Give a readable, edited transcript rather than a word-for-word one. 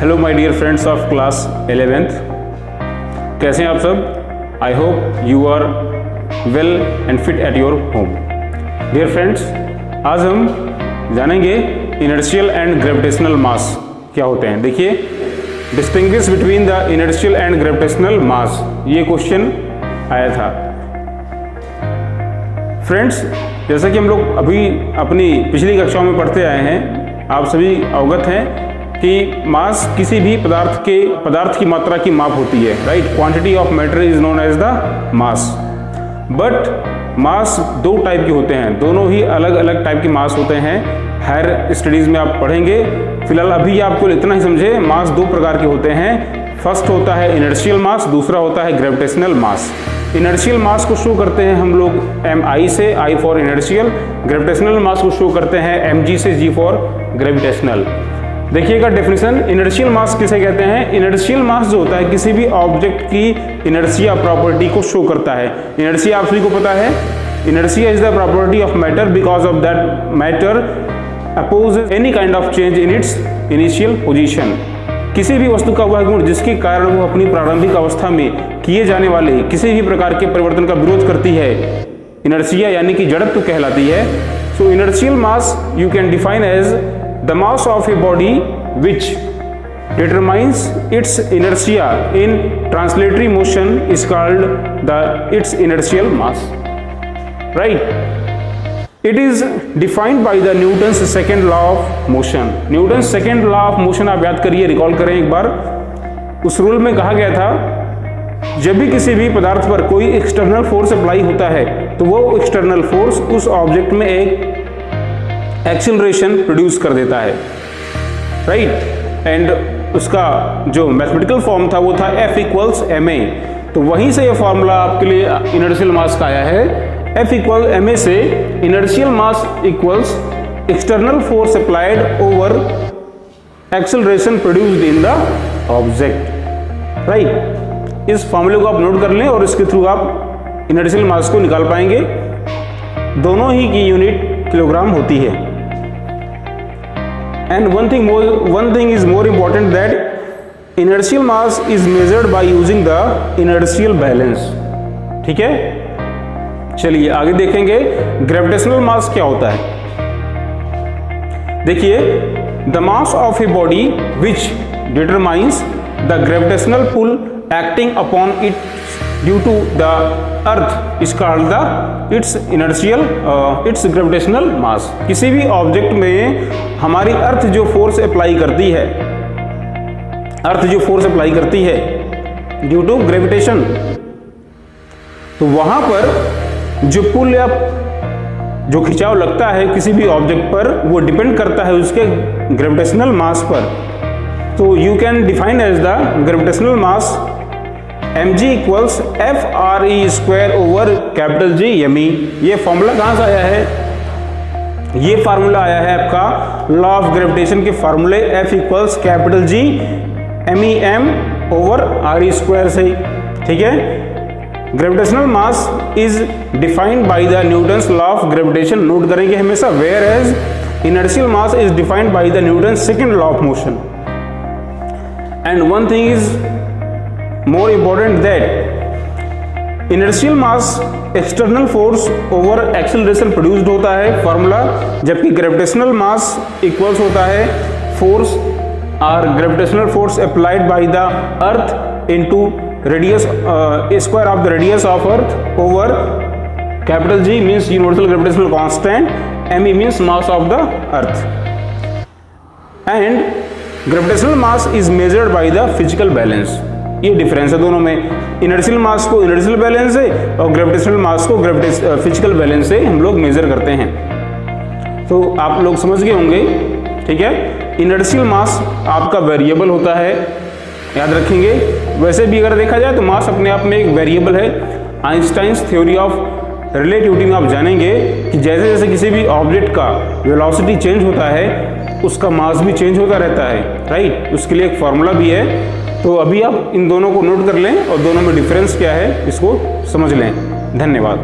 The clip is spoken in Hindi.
Hello my dear friends of class 11th, कैसे हैं आप सब। I hope you are well and fit at your home. Dear friends, आज हम जानेंगे इनर्शियल एंड ग्रेविटेशनल मास क्या होते हैं। देखिए, distinguish between the inertial and gravitational mass, ये क्वेश्चन आया था। फ्रेंड्स, जैसा कि हम लोग अभी अपनी पिछली कक्षाओं में पढ़ते आए हैं, आप सभी अवगत हैं कि मास किसी भी पदार्थ की मात्रा की माप होती है, right. Quantity of matter is known as the mass. But mass दो टाइप के होते हैं, दोनों ही अलग अलग टाइप के मास होते हैं। हायर स्टडीज में आप पढ़ेंगे। फिलहाल अभी आपको इतना ही समझे, मास दो प्रकार के होते हैं। फर्स्ट होता है इनर्शियल मास, दूसरा होता है ग्रेविटेशनल मास। इनर्शियल मास को शो करते हैं हम लोग mi से, I फॉर इनर्शियल। ग्रेविटेशनल मास को शो करते हैं mg से, G फॉर ग्रेविटेशनल। देखिएगा डेफिनेशन, इनर्शियल मास किसे कहते हैं। इनर्शियल मास जो होता है किसी भी ऑब्जेक्ट की इनर्शिया प्रॉपर्टी को शो करता है। इनर्शिया आप सभी को पता है, inertia is the property of matter because of that matter opposes any kind of change in its initial position. किसी भी वस्तु का वह गुण जिसके कारण वो अपनी प्रारंभिक अवस्था में किए जाने वाले किसी भी प्रकार के परिवर्तन का विरोध करती है, इनर्शिया यानी कि जड़त्व कहलाती है। So inertial mass you can define as the mass of a body which determines its inertia in translatory motion is called its inertial mass, right. It is defined by the Newton's second law of motion. Newton's second law of motion आप याद करिए, रिकॉल करें एक बार। उस रूल में कहा गया था, जब भी किसी भी पदार्थ पर कोई एक्सटर्नल फोर्स अप्लाई होता है तो वो एक्सटर्नल फोर्स उस ऑब्जेक्ट में एक एक्सीलरेशन प्रोड्यूस कर देता है, राइट। एंड उसका जो मैथमेटिकल फॉर्म था वो था F इक्वल्स ma। तो वहीं से ये फॉर्मूला आपके लिए इनर्शियल मास का आया है। F इक्वल ma से inertial mass equals external force applied over acceleration produced in the object, right. इस फॉर्मूले को आप नोट कर लें और इसके थ्रू आप इनर्शियल मास को निकाल पाएंगे। दोनों ही की यूनिट किलोग्राम होती है। And one thing is more important, that inertial mass is measured by using the inertial balance, ठीक है। चलिए आगे देखेंगे ग्रेविटेशनल मास क्या होता है। देखिए, the mass of a body which determines the gravitational pull acting upon it due to the earth is called its gravitational mass। किसी भी ऑब्जेक्ट में हमारी अर्थ जो फोर्स अप्लाई करती है ड्यू टू ग्रेविटेशन, तो वहां पर जो पुल या जो खिंचाव लगता है किसी भी ऑब्जेक्ट पर, वो डिपेंड करता है उसके ग्रेविटेशनल मास पर। तो you can define as the gravitational mass mg equals FRE square over capital G me। ये फॉर्मूला कहां से आया है? ये फार्मूला आया है आपका लॉ ऑफ ग्रेविटेशन के फार्मूले F equals capital G MEM over RE square से, ठीक है। Gravitational mass is defined by the Newton's law of gravitation, note करेंगे हमेशा। Whereas inertial mass is defined by the Newton's second law of motion. And one thing is more important, that inertial mass external force over acceleration produced होता है फॉर्मूला, जबकि gravitational mass equals होता है force or gravitational force applied by the earth into radius square of the radius of earth over capital G means universal gravitational constant, me means mass of the earth, and gravitational mass is measured by the physical balance। ये डिफरेंस है दोनों में। इनर्शियल मास को इनर्शियल बैलेंस से और ग्रेविटेशनल मास को फिजिकल बैलेंस से हम लोग मेजर करते हैं। तो आप लोग समझ गए होंगे, ठीक है। इनर्शियल मास आपका वेरिएबल होता है, याद रखेंगे। वैसे भी अगर देखा जाए तो मास अपने आप में एक वेरिएबल है। आइंस्टाइन्स थ्योरी ऑफ रिलेटिविटी में आप जानेंगे कि जैसे जैसे किसी भी ऑब्जेक्ट का वेलोसिटी चेंज होता है, उसका मास भी चेंज होता रहता है, राइट। उसके लिए एक फॉर्मूला भी है। तो अभी आप इन दोनों को नोट कर लें और दोनों में डिफरेंस क्या है इसको समझ लें। धन्यवाद।